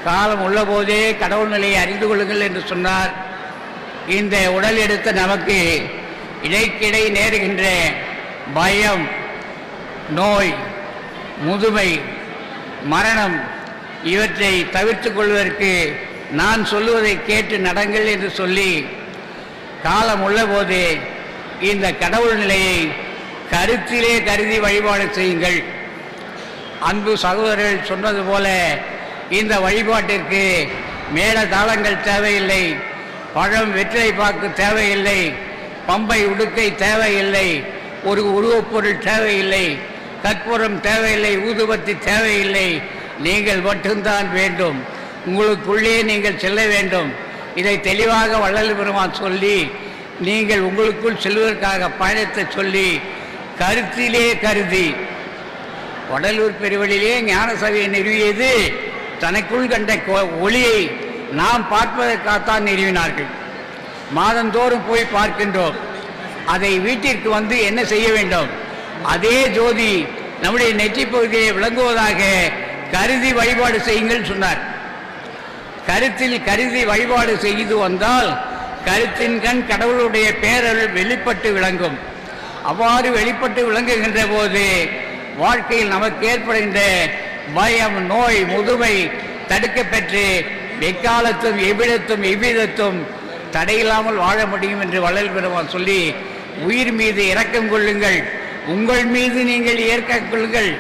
காலம் உள்ள போதே கடவுள் நிலையை அறிந்து கொள்ளுங்கள் என்று சொன்னார். இந்த உடல் எடுத்த நமக்கு இடைக்கிடை நேருகின்ற பயம், நோய், முதுமை, மரணம் இவற்றை தவிர்த்து கொள்வதற்கு நான் சொல்லுவதை கேட்டு நடங்கள் என்று சொல்லி காலம் உள்ள போதே இந்த கடவுள் நிலையை கருத்திலே கருதி வழிபாடு செய்யுங்கள். அன்பு சகோதரர்கள் சொன்னது போல இந்த வழிபாட்டிற்கு மேல தாளங்கள் தேவையில்லை, பழம் வெற்றிலை பாக்கு தேவையில்லை, பம்பை உடுக்கை தேவையில்லை, ஒரு உருவப்பொருள் தேவையில்லை, கற்பூரம் தேவையில்லை, ஊதுபத்தி தேவையில்லை. நீங்கள் மட்டும்தான் வேண்டும், உங்களுக்குள்ளே நீங்கள் செல்ல வேண்டும். இதை தெளிவாக வள்ளல் பெருமான் சொல்லி நீங்கள் உங்களுக்குள் செல்வதற்காக பயணத்தை சொல்லி கருத்திலே கருதி வடலூர் பெருவெளியிலே ஞான சபையை நிறுவியது தனக்குள் கண்ட ஒளியை நாம் பார்ப்பதற்காகத்தான் நிறுவினார்கள். மாதந்தோறும் போய் பார்க்கின்றோம். அதை வீட்டிற்கு வந்து என்ன செய்ய வேண்டும்? அதே ஜோதி நம்முடைய நெற்றி பகுதியை விளங்குவதாக கருதி வழிபாடு செய்யுங்கள் சொன்னார். கருத்தில் கருதி வழிபாடு செய்து வந்தால் கருத்தின் கண் கடவுளுடைய பேரருள் வெளிப்பட்டு விளங்கும். அவ்வாறு வெளிப்பட்டு விளங்குகின்ற போது வாழ்க்கையில் நமக்கு ஏற்படுகின்ற பயம், நோய், முதுமை தடுக்க பெற்று எக்காலத்தும் எவ்விடத்தும் எவ்விதத்தும் தடையில்லாமல் வாழ முடியும் என்று வள்ளல் பெருமான் சொல்லி, உயிர் மீது இரக்கம் கொள்ளுங்கள், உங்கள் மீது நீங்கள் இரக்கம் கொள்ளுங்கள்.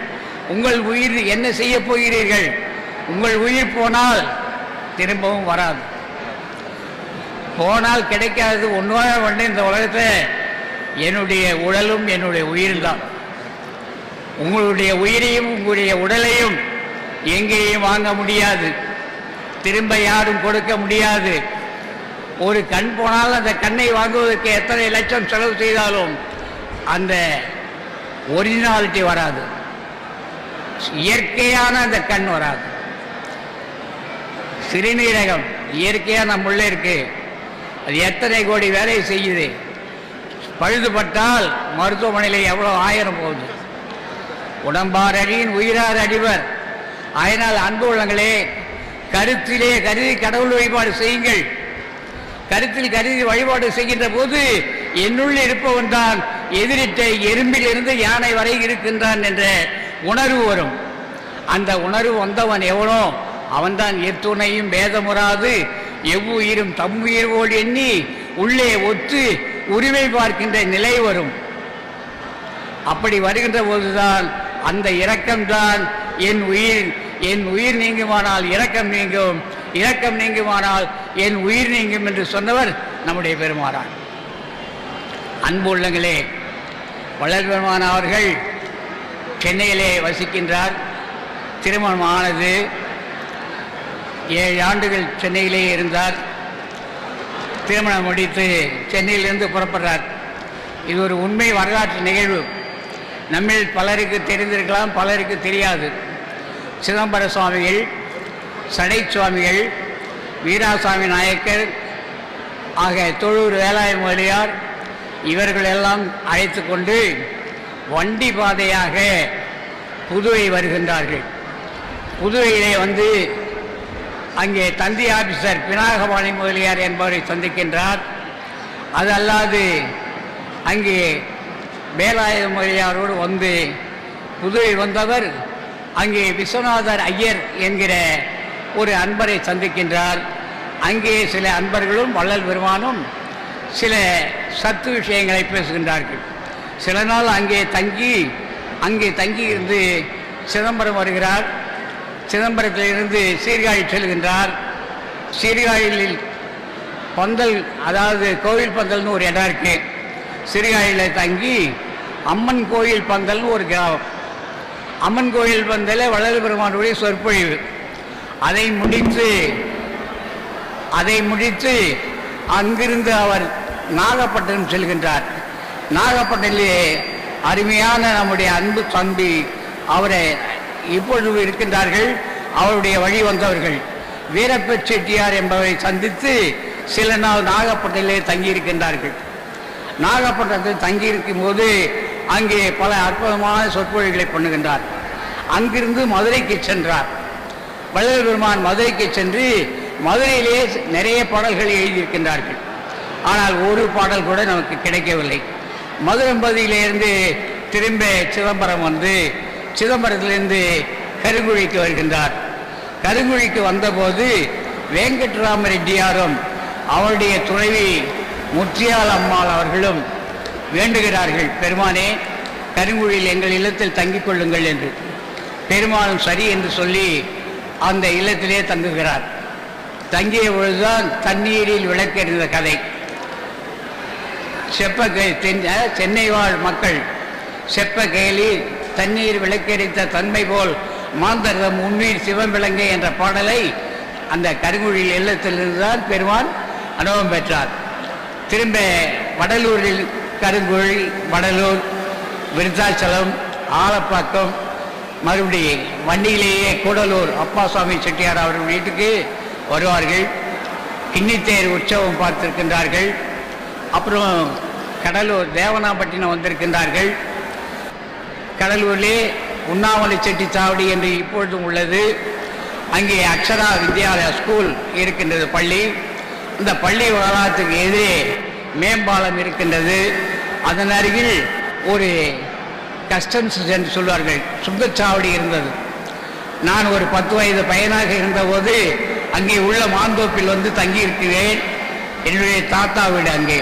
உங்கள் உயிர் என்ன செய்ய போகிறீர்கள்? உங்கள் உயிர் போனால் திரும்பவும் வராது. போனால் கிடைக்காது ஒன்று இந்த உலகத்தில் என்னுடைய உடலும் என்னுடைய உயிரும் தான். உங்களுடைய உயிரையும் உங்களுடைய உடலையும் எங்கேயும் வாங்க முடியாது, திரும்ப யாரும் கொடுக்க முடியாது. ஒரு கண் போனால் அந்த கண்ணை வாங்குவதற்கு எத்தனை லட்சம் செலவு செய்தாலும் அந்த ஒரிஜினாலிட்டி வராது, இயற்கையான அந்த கண் வராது. சிறுநீரகம் இயற்கையாக நம்முள்ள இருக்கு, அது எத்தனை கோடி வேலை செய்யுது. பழுதுபட்டால் மருத்துவமனையில் எவ்வளோ 1000 போகுது. உடம்பார் அடியின் உயிரார் அடிவர். அதனால் அன்பு உள்ளங்களே, கருத்திலே கருதி கடவுள் வழிபாடு செய்யுங்கள். கருத்தில் கருதி வழிபாடு செய்கின்ற போது என்னுள் இருப்பவன் தான் எதிரிட்ட எறும்பில் இருந்து யானை வரை இருக்கின்றான் என்ற உணர்வு வரும். அந்த உணர்வு வந்தவன் எவனோ அவன்தான் எத்துணையும் பேதமுறாது எவ்வுயிரும் தம்முயிர் போல் எண்ணி உள்ளே ஒத்து உரிமை பார்க்கின்ற நிலை வரும். அப்படி வருகின்ற போதுதான் அந்த இரக்கம்தான் என் உயிர் நீங்குமானால் இரக்கம் நீங்கும், இரக்கம் நீங்குமானால் என் உயிர் நீங்கும் என்று சொன்னவர் நம்முடைய பெருமானார். அன்பு உள்ளங்களே, வள்ளல் பெருமான் அவர்கள் சென்னையிலே வசிக்கின்றார். திருமணம் ஆனது 7 ஆண்டுகள் சென்னையிலே இருந்தார். திருமணம் முடித்து சென்னையிலிருந்து புறப்படுறார். இது ஒரு உண்மை வரலாற்று நிகழ்வு. நம்மில் பலருக்கு தெரிந்திருக்கலாம், பலருக்கு தெரியாது. சிதம்பர சுவாமிகள், சடை சுவாமிகள், வீராசாமி நாயக்கர் ஆக தொழூர் வேலாய முதலியார் இவர்களெல்லாம் அழைத்து கொண்டு வண்டி பாதையாக புதுவை வருகின்றார்கள். புதுவையிலே வந்து அங்கே தந்தி ஆபீசர் பினாகபாணி முதலியார் என்பவரை சந்திக்கின்றார். அது அல்லாது அங்கே வேலாயுத முதலியாரோடு வந்து புதுவை வந்தவர் அங்கே விஸ்வநாதர் ஐயர் என்கிற ஒரு அன்பரை சந்திக்கின்றார். அங்கே சில அன்பர்களும் வள்ளல் பெருமானும் சில சத்து விஷயங்களை பேசுகின்றார்கள். சில நாள் அங்கே தங்கி இருந்து சிதம்பரம் வருகிறார். சிதம்பரத்திலிருந்து சீர்காழி செல்கின்றார். சீர்காழியில் பந்தல், அதாவது கோவில் பந்தல்னு ஒரு இடம் இருக்கு. சீர்காழியில் தங்கி அம்மன் கோயில் பந்தல்னு ஒரு கிராமம். அம்மன் கோயில் பந்தல வள்ளல் பெருமானுடைய சொற்பொழிவு. அதை முடித்து அங்கிருந்து அவர் நாகப்பட்டினம் செல்கின்றார். நாகப்பட்டினத்திலே அருமையான நம்முடைய அன்பு தம்பி அவரை இப்பொழுது இருக்கின்றார்கள், அவருடைய வழி வந்தவர்கள் வீரப்ப செட்டியார் என்பவரை சந்தித்து சில நாள் நாகப்பட்டினத்திலே தங்கியிருக்கின்றார்கள். நாகப்பட்டினத்தில் தங்கியிருக்கும் போது அங்கே பல அற்புதமான சொற்பொழிவுகளை பண்ணுகின்றார். அங்கிருந்து மதுரைக்கு சென்றார். வள்ளல் பெருமான் மதுரைக்கு சென்று மதுரையிலே நிறைய பாடல்களை எழுதியிருக்கின்றார்கள். ஆனால் ஒரு பாடல் கூட நமக்கு கிடைக்கவில்லை. மதுரம்பதியிலிருந்து திரும்ப சிதம்பரம் வந்து சிதம்பரத்திலிருந்து கருங்குழிக்கு வருகின்றார். கருங்குழிக்கு வந்தபோது வெங்கட்ராம ரெட்டியாரும் அவருடைய துணைவி முத்தியால் அம்மாள் அவர்களும் வேண்டுகிறார்கள், பெருமானே கருங்குழியில் எங்கள் இல்லத்தில் தங்கிக் கொள்ளுங்கள் என்று. பெருமானும் சரி என்று சொல்லி அந்த இல்லத்திலே தங்குகிறார். தங்கிய பொழுதுதான் தண்ணீரில் விளக்கெறிந்த கதை. சென்னை வாழ் மக்கள் செப்ப கேலி தண்ணீர் விளக்கெரித்த தன்மை போல் மாந்தர்தம் உண்மையில் சிவம் விளங்க என்ற பாடலை அந்த கருங்குழியில் இல்லத்திலிருந்து தான் பெருமான் அனுபவம் பெற்றார். திரும்ப வடலூரில் கருங்குழி, வடலூர், விருத்தாச்சலம், ஆலப்பாக்கம், மறுபடி வண்டியிலேயே கூடலூர் அப்பாசாமி செட்டியார் அவர்கள் வீட்டுக்கு வருவார்கள். கிண்ணித்தேர் உற்சவம் பார்த்திருக்கின்றார்கள். அப்புறம் கடலூர் தேவனாம்பட்டினம் வந்திருக்கின்றார்கள். கடலூரிலே உண்ணாமலை செட்டி சாவடி என்று இப்பொழுதும் உள்ளது. அங்கே அக்ஷரா வித்யாலயா ஸ்கூல் இருக்கின்றது, பள்ளி. இந்த பள்ளி வளாகத்துக்கு எதிரே மேம்பாலம் இருக்கின்றது. அதன் அருகில் ஒரு கஸ்டம்ஸ் என்று சொல்வார்கள், சுங்கச்சாவடி இருந்தது. நான் ஒரு 10 வயது பையனாக இருந்தபோது அங்கே உள்ள மாந்தோப்பில் வந்து தங்கியிருக்கிறேன். என்னுடைய தாத்தா வீடு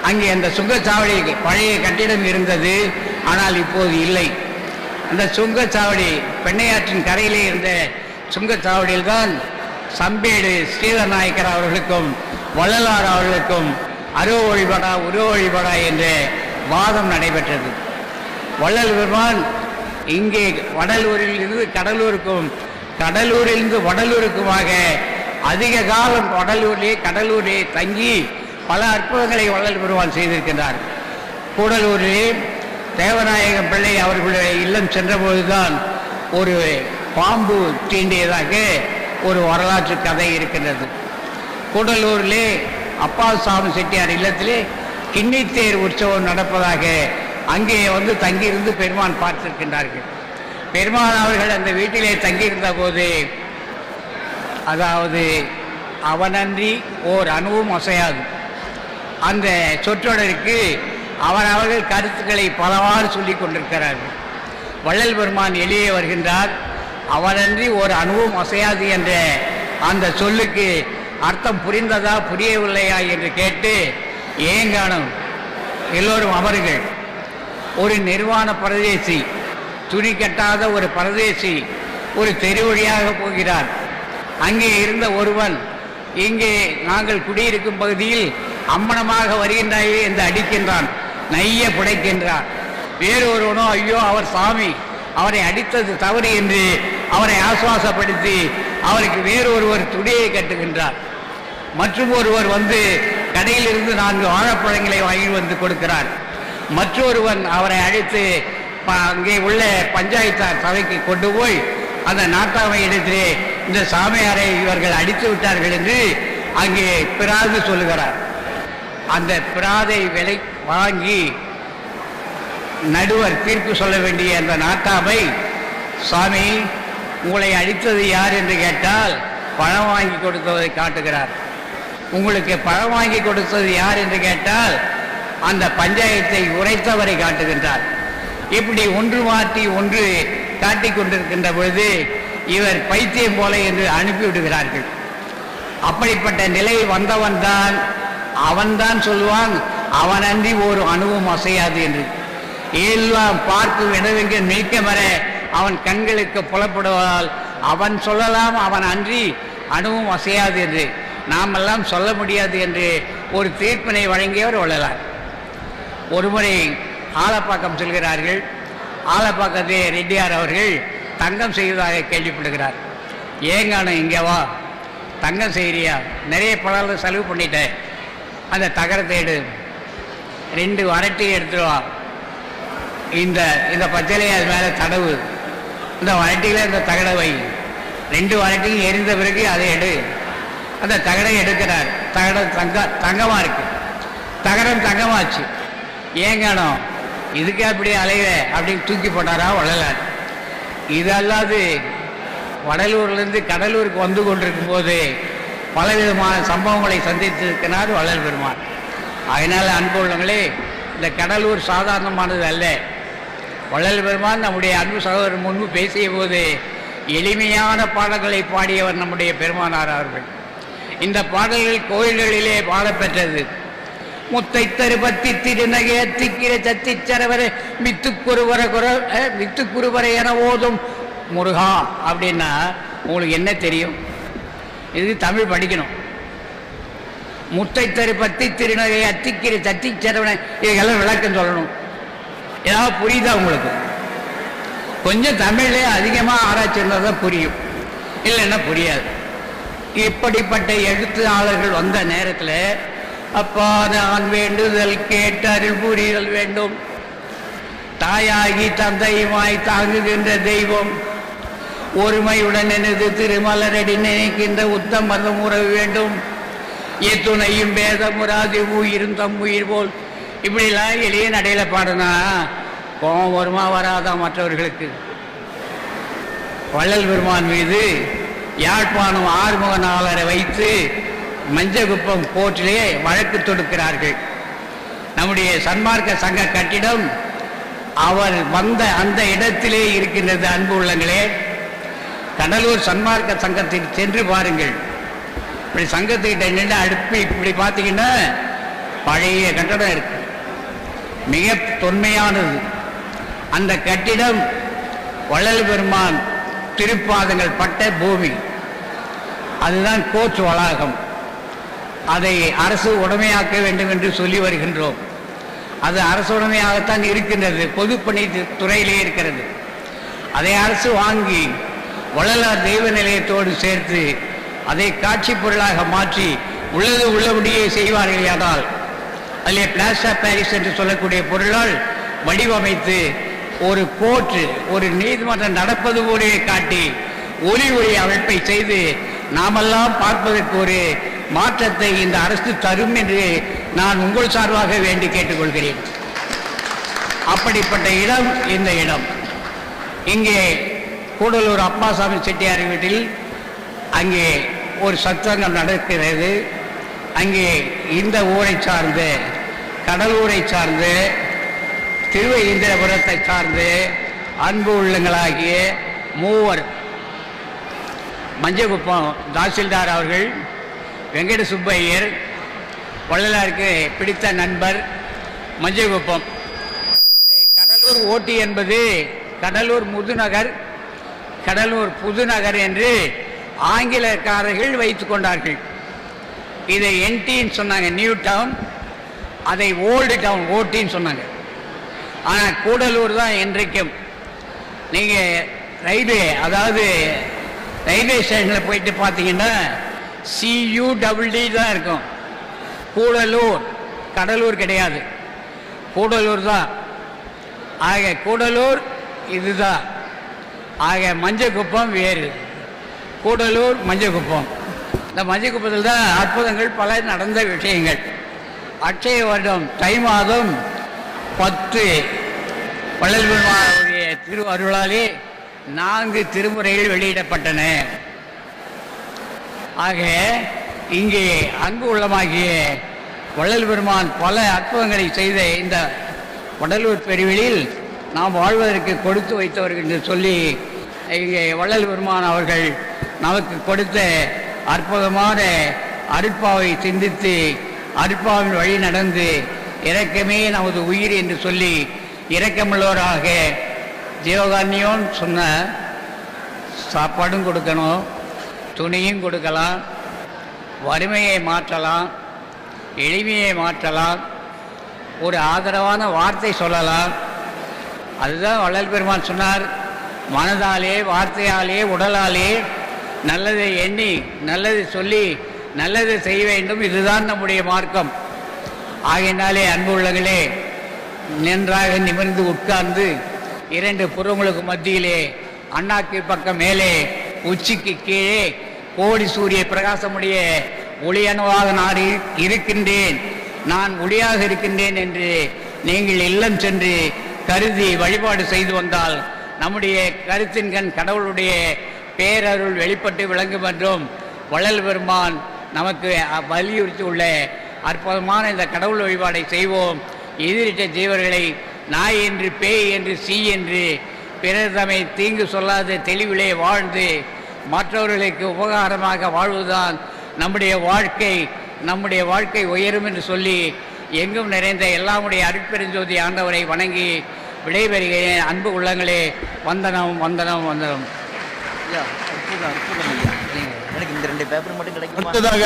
அங்கே அந்த சுங்கச்சாவடி பழைய கட்டிடம் இருந்தது, ஆனால் இப்போது இல்லை. அந்த சுங்கச்சாவடி பெண்ணையாற்றின் கரையிலே இருந்த சுங்கச்சாவடியில் தான் சம்பேடு ஸ்ரீதர் நாயக்கர் அவர்களுக்கும் வள்ளலார் அவர்களுக்கும் அருவ வழிபடா உருவ வழிபடா என்ற வாதம் நடைபெற்றது. வள்ளல் பெருமான் இங்கே வடலூரில் இருந்து கடலூருக்கும் கடலூரிலிருந்து வடலூருக்குமாக அதிக காலம் கடலூரிலே தங்கி பல அற்புதங்களை வள்ளல் பெருமான் செய்திருக்கின்றார். கூடலூரிலே தேவநாயகம் பிள்ளை அவர்களுடைய இல்லம் சென்றபோதுதான் ஒரு பாம்பு தீண்டியதாக ஒரு வரலாற்று கதை இருக்கின்றது. கூடலூரிலே அப்பாசாமி செட்டியார் இல்லத்திலே கிண்ணித்தேர் உற்சவம் நடப்பதாக அங்கே வந்து தங்கியிருந்து பெருமான் பார்த்திருக்கின்றார்கள். பெருமான் அவர்கள் அந்த வீட்டிலே தங்கியிருந்த போது, அதாவது அவனன்றி ஓர் அணுவும் அசையாது, அந்த சொற்றொடருக்கு அவர்கள் கருத்துக்களை பலவாறு சொல்லிக் கொண்டிருக்கிறார்கள். வள்ளல் பெருமான் எளியே வருகின்றார். அவனன்றி ஒரு அணுவும் அசையாது என்ற அந்த சொல்லுக்கு அர்த்தம் புரிந்ததா புரியவில்லையா என்று கேட்டு, ஏங்கானும் எல்லோரும் அமருங்கள். ஒரு நிர்வாண பரதேசி, துணி கட்டாத ஒரு பரதேசி ஒரு தெரு வழியாக போகிறார். அங்கே இருந்த ஒருவன், இங்கே நாங்கள் குடியிருக்கும் பகுதியில் அம்மனமாக வருகின்றாயே என்று அடிக்கின்றான், நைய புடைக்கின்றான். வேறொருவனோ, ஐயோ அவர் சாமி, அவரை அடித்தது தவறு என்று அவரை ஆசுவாசப்படுத்தி அவருக்கு வேறொருவர் துணியை கட்டுகின்றார். மற்றும் ஒருவர் வந்து கடையிலிருந்து 4 வாழைப்பழங்களை வாங்கி வந்து கொடுக்கிறார். மற்றொருவன் அவரை அழைத்து அங்கே உள்ள பஞ்சாயத்தார் சபைக்கு கொண்டு போய் அந்த நாட்டாமை இடத்திலே இந்த சாமியாரை இவர்கள் அடித்து விட்டார்கள் என்று அங்கே பிராது சொல்லுகிறார். அந்த பிராதை விலை வாங்கி நடுவர் தீர்ப்பு சொல்ல வேண்டிய அந்த நாட்டாமை, சாமி உங்களை அடித்தது யார் என்று கேட்டால் பணம் வாங்கி கொடுத்ததை காட்டுகிறார். உங்களுக்கு பழம் வாங்கி கொடுத்தது யார் என்று கேட்டால் அந்த பஞ்சாயத்தை உரைத்தவரை காட்டுகின்றார். இப்படி ஒன்று மாற்றி ஒன்று காட்டிக் கொண்டிருக்கின்ற பொழுது இவர் பைத்தியம் போல என்று அனுப்பிவிடுகிறார்கள். அப்படிப்பட்ட நிலை வந்தவன் தான் அவன்தான் சொல்லுவான், அவன் அன்றி ஒரு அணுவும் அசையாது என்று. எல்லாம் பார்க்கும் இடவெங்க நீக்க வர அவன் கண்களுக்கு புலப்படுவதால் அவன் சொல்லலாம் அவன் அன்றி அணுவும் அசையாது என்று, நாமெல்லாம் சொல்ல முடியாது என்று ஒரு தீர்ப்பினை வழங்கியவர் வள்ளலார். ஒருமுறை ஆலப்பாக்கம் செல்கிறார்கள். ஆலப்பாக்கத்தை ரெட்டியார் அவர்கள் தங்கம் செய்வதாக கேள்விப்படுகிறார். ஏங்கானும் இங்கே வா, தங்கம் செய்கிறியா, நிறைய பணம் செலவு பண்ணிட்டேன், அந்த தகரத்தை எடு, 2 வரட்டியை எடுத்துட்டு வா, இந்த பச்சளையை அது மேலே தடவு, இந்த வரட்டியில் இந்த தகடை வை, 2 வரட்டியும் எரிந்த பிறகு அதை எடு. அந்த தகடை எடுக்கிறார். தகடம் தங்கமாக இருக்கு, தகரம் தங்கமாச்சு. ஏங்கானோம் இதுக்கு அப்படி அலைவ அப்படின்னு தூக்கி போட்டாரா வள்ளலார். இது அல்லாது வடலூர்லேருந்து கடலூருக்கு வந்து கொண்டிருக்கும் போது பலவிதமான சம்பவங்களை சந்தித்திருக்கிறார் வள்ளல் பெருமான். அதனால் அன்பு உள்ளவங்களே, இந்த கடலூர் சாதாரணமானது அல்ல. வள்ளல் பெருமான் நம்முடைய அன்பு சகோதரர் முன்பு பேசிய போது எளிமையான பாடல்களை பாடியவர் நம்முடைய பெருமானார் அவர்கள். இந்த பாடல்கள் கோயில்களிலே பாடப்பெற்றது. முத்தை தருபத்தி திருநகை அத்திக்கிற சத்திச்சரவரை வித்துக்குருவரை என ஓதும் முருகா அப்படின்னா உங்களுக்கு என்ன தெரியும்? இதுக்கு தமிழ் படிக்கணும். முத்தை தருபத்தி திருநகை அத்திக்கிற சத்திச்சரவனை இதுக்கெல்லாம் விளக்கம் சொல்லணும். ஏதாவது புரியுதா உங்களுக்கு? கொஞ்சம் தமிழ்லே அதிகமாக ஆராய்ச்சி இருந்தால் தான் புரியும், இல்லைன்னா புரியாது. இப்படிப்பட்ட எழுத்தாளர்கள் வந்த நேரத்தில் அப்பா நான் வேண்டுதல் கேட்டு அருள் புரிதல் வேண்டும், தாயாகி தந்தையுமாய் தாங்குகின்ற தெய்வம், ஒருமையுடன் எனது திருமலரடி நினைக்கின்ற உத்தமதம் உறவு வேண்டும், எத்துணையும் பேதமுறாது உயிரும் தம் உயிர் போல். இப்படிலாம் எளிய நடையில் பாடுனா கோபம் வருமா வராதான் மற்றவர்களுக்கு? வள்ளல் பெருமான் மீது யாழ்ப்பாணம் ஆறுமுகநாதரை வைத்து மஞ்சகுப்பம் கோர்ட்டிலே வழக்கு தொடுக்கிறார்கள். நம்முடைய சன்மார்க்க சங்க கட்டிடம் அவர் வந்த அந்த இடத்திலே இருக்கின்றது. அன்பு உள்ளங்களே, கடலூர் சன்மார்க்க சங்கத்துக்கு சென்று பாருங்கள். இப்படி சங்கத்துக்கிட்ட நின்று அடுப்பு இப்படி பார்த்தீங்கன்னா பழைய கட்டடம் இருக்கு, மிக தொன்மையானது. அந்த கட்டிடம் வள்ளல் பெருமான் திருப்பாதங்கள் பட்ட பூமி, அதுதான் கோர்ட் வளாகம். அதை அரசு உடைமையாக்க வேண்டும் என்று சொல்லி வருகின்றோம். அது அரசு உடைமையாகத்தான் இருக்கின்றது, பொதுப்பணி துறையிலே இருக்கிறது. அதை அரசு வாங்கி வள்ளலார் தெய்வ நிலையத்தோடு சேர்த்து அதை காட்சி பொருளாக மாற்றி உள்ளது உள்ளபடியே செய்வார்கள். ஆனால் அதிலே பிளாஸ்டர் ஆஃப் பாரிஸ் என்று சொல்லக்கூடிய பொருளால் வடிவமைத்து ஒரு கோர்ட்டு, ஒரு நீதிமன்றம் நடப்பது போலே காட்டி ஒலி அமைப்பை செய்து நாமெல்லாம் பார்ப்பதற்கு ஒரு மாற்றத்தை இந்த அரசு தரும் என்று நான் உங்கள் சார்பாக வேண்டி கேட்டுக்கொள்கிறேன். அப்படிப்பட்ட இடம் இந்த இடம். இங்கே கூடலூர் அப்பாசாமி செட்டியார் வீட்டில் அங்கே ஒரு சத்சங்கம் நடக்கிறது. அங்கே இந்த ஊரை சார்ந்து, கடலூரை சார்ந்து, திருவேந்திரபுரத்தை சார்ந்து அன்பு உள்ளங்களாகிய மூவர், மஞ்சகுப்பம் தாசில்தார் அவர்கள், வெங்கட சுப்பையர், வள்ளலாருக்கு பிடித்த நண்பர் மஞ்சகுப்பம். இது கடலூர் ஓட்டி என்பது கடலூர் முதுநகர், கடலூர் புதுநகர் என்று ஆங்கிலக்காரர்கள் வைத்து கொண்டார்கள். இதை என்டின்னு சொன்னாங்க, நியூ டவுன். அதை ஓல்டு டவுன் ஓட்டின்னு சொன்னாங்க. ஆனால் கூடலூர் தான் என்றைக்கும். நீங்கள் ரயில்வே, அதாவது ரயில்வே ஸ்டேஷனில் போயிட்டு பார்த்தீங்கன்னா CUDD தான் இருக்கும். கூடலூர், கடலூர் கிடையாது, கூடலூர் தான். ஆக கூடலூர் இதுதான். ஆக மஞ்சக்குப்பம் வேறு, கூடலூர் மஞ்சக்குப்பம். இந்த மஞ்சக்குப்பத்தில் தான் அற்புதங்கள் பல நடந்த விஷயங்கள். அட்சய வருடம் தை மாதம் 10 வள்ளல் பெருமானுடைய திரு அருளாலே 4 திருமுறைகள் வெளியிடப்பட்டன. ஆக இங்கே அன்பு உள்ளமாகிய வள்ளல் பெருமான் பல அற்புதங்களை செய்த இந்த வடலூர் பெருவெளியில் நாம் வாழ்வதற்கு கொடுத்து வைத்தவர்கள் என்று சொல்லி இங்கே வள்ளல் பெருமான் அவர்கள் நமக்கு கொடுத்த அற்புதமான அருட்பாவை சிந்தித்து அருட்பாவின் வழி நடந்து இரக்கமே நமது உயிர் என்று சொல்லி இரக்கமுள்ளவராக ஜீவகாரணியோன்னு சொன்ன சாப்பாடும் கொடுக்கணும், துணியும் கொடுக்கலாம், வறுமையை மாற்றலாம், எளிமையை மாற்றலாம், ஒரு ஆதரவான வார்த்தை சொல்லலாம். அதுதான் வள்ளல் பெருமான் சொன்னார், மனதாலே வார்த்தையாலே உடலாலே நல்லதை எண்ணி நல்லது சொல்லி நல்லது செய்ய வேண்டும், இதுதான் நம்முடைய மார்க்கம். ஆகையினாலே அன்பு உள்ளங்களே, நன்றாக நிமிர்ந்து உட்கார்ந்து இரண்டு புறங்களுக்கு மத்தியிலே அண்ணாக்கு பக்கம் மேலே உச்சிக்கு கீழே கோடி சூரிய பிரகாசமுடைய ஒளியணுவாக நான் இருக்கின்றேன், நான் ஒளியாக இருக்கின்றேன் என்று நீங்கள் இல்லம் சென்று கருதி வழிபாடு செய்து வந்தால் நம்முடைய கருத்தின் கண் கடவுளுடைய பேரருள் வெளிப்பட்டு விளங்கும் என்றும் வள்ளல் பெருமான் நமக்கு வலியுறுத்தி உள்ள அற்புதமான இந்த கடவுள் வழிபாடை செய்வோம். எதிரிட்ட ஜீவர்களை நாய் என்று பேய் என்று சீ என்று பிறர் தம்மை தீங்கு சொல்லாத தெளிவிலே வாழ்ந்து மற்றவர்களுக்கு உபகாரமாக வாழ்வதுதான் நம்முடைய வாழ்க்கை உயரும் என்று சொல்லி எங்கும் நிறைந்த எல்லாமுடைய அருட்பெருஞ்சோதி ஆண்டவரை வணங்கி விடைபெறுகிறேன். அன்பு உள்ளங்களே, வந்தனம் வந்தனம் வந்தனம். எனக்கு இந்த 2 பேப்பர் மட்டும் கிடைக்கும். அடுத்ததாக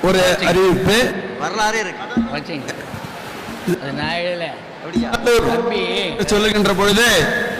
ஒரு அறிவிப்பு வரலாறே இருக்கு வச்சுங்க. அது நான் எழுதல அப்படியா? தம்பி சொல்லுகின்ற பொழுது